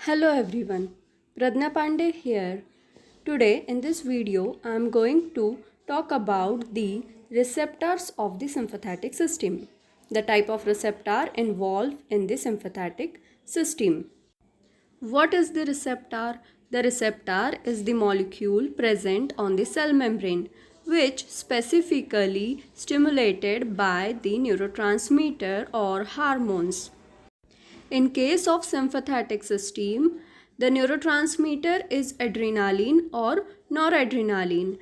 Hello everyone, Pradna Pandey here. Today in this video I am going to talk about the receptors of the sympathetic system, the type of receptor involved in the sympathetic system. What is the receptor? The receptor is the molecule present on the cell membrane which specifically stimulated by the neurotransmitter or hormones. In case of sympathetic system, the neurotransmitter is adrenaline or noradrenaline,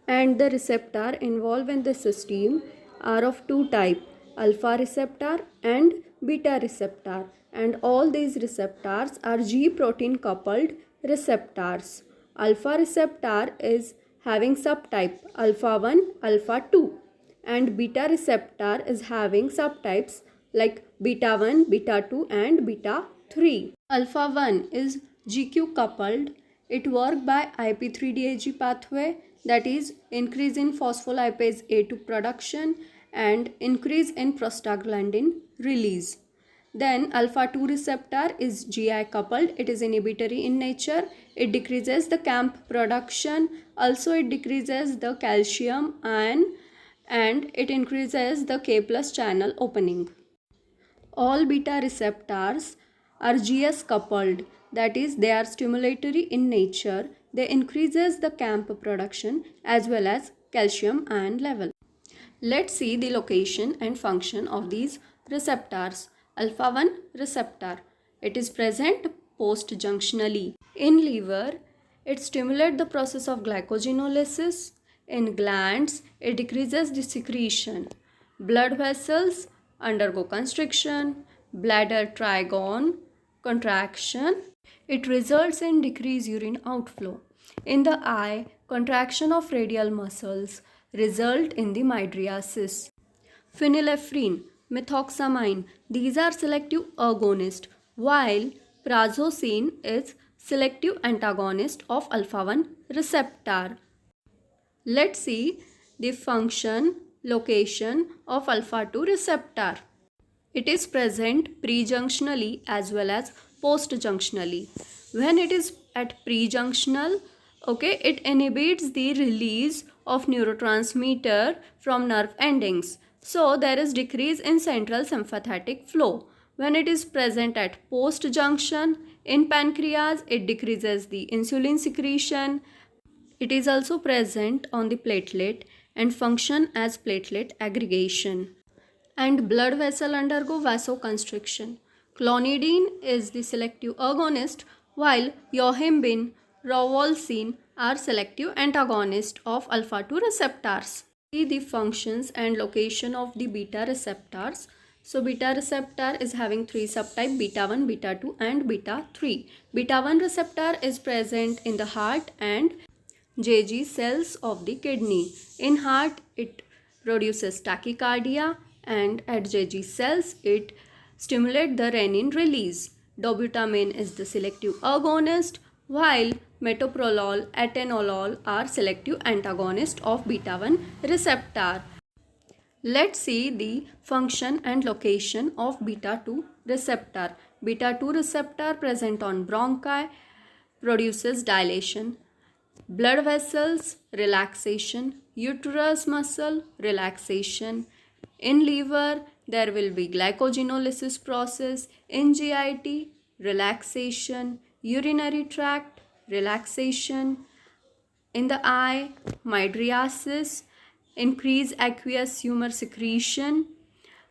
and the receptor involved in the system are of two types, alpha receptor and beta receptor, and all these receptors are G protein coupled receptors. Alpha receptor is having subtype alpha 1, alpha 2, and beta receptor is having subtypes like beta 1, beta 2 and beta 3. Alpha 1 is GQ coupled. It works by IP3DAG pathway, that is increase in phospholipase A2 production and increase in prostaglandin release. Then alpha 2 receptor is GI coupled. It is inhibitory in nature. It decreases the CAMP production. Also it decreases the calcium ion and it increases the K plus channel opening. All beta receptors are GS coupled, that is they are stimulatory in nature. They increases the CAMP production as well as calcium ion level. Let's see the location and function of these receptors. Alpha 1 receptor. It is present post-junctionally. In liver, it stimulates the process of glycogenolysis. In glands, it decreases the secretion. Blood vessels undergo constriction, bladder trigone contraction. It results in decreased urine outflow. In the eye, contraction of radial muscles result in the mydriasis. Phenylephrine, methoxamine, these are selective agonists, while prazosin is selective antagonist of alpha 1 receptor. Let's see the function, location of alpha 2 receptor. It is present prejunctionally as well as postjunctionally. When it is at prejunctional, it inhibits the release of neurotransmitter from nerve endings. So there is decrease in central sympathetic flow. When it is present at postjunction in pancreas, it decreases the insulin secretion. It is also present on the platelet and function as platelet aggregation. And blood vessel undergo vasoconstriction. Clonidine is the selective agonist while yohimbine, rauvolsin are selective antagonists of alpha 2 receptors. See the functions and location of the beta receptors. So beta receptor is having three subtypes, beta 1, beta 2 and beta 3. Beta 1 receptor is present in the heart and JG cells of the kidney. In heart, it produces tachycardia and at JG cells, it stimulates the renin release. Dobutamine is the selective agonist while metoprolol, atenolol are selective antagonists of beta 1 receptor. Let's see the function and location of beta 2 receptor. Beta 2 receptor present on bronchi produces dilation. Blood vessels, relaxation. Uterus muscle, relaxation. In liver, there will be glycogenolysis process. In GIT, relaxation. Urinary tract, relaxation. In the eye, mydriasis, increase aqueous humor secretion.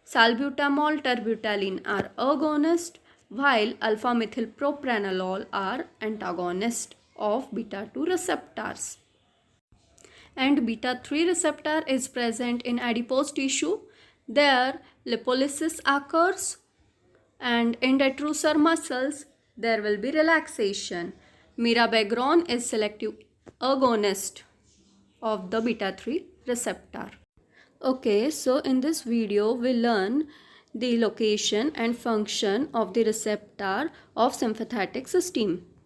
Salbutamol, terbutaline are agonist while alpha methylpropranolol are antagonist of beta 2 receptors. And beta 3 receptor is present in adipose tissue. There lipolysis occurs and in detrusor muscles there will be relaxation. Mirabegron is selective agonist of the beta 3 receptor. Okay, so in this video we learn the location and function of the receptor of sympathetic system.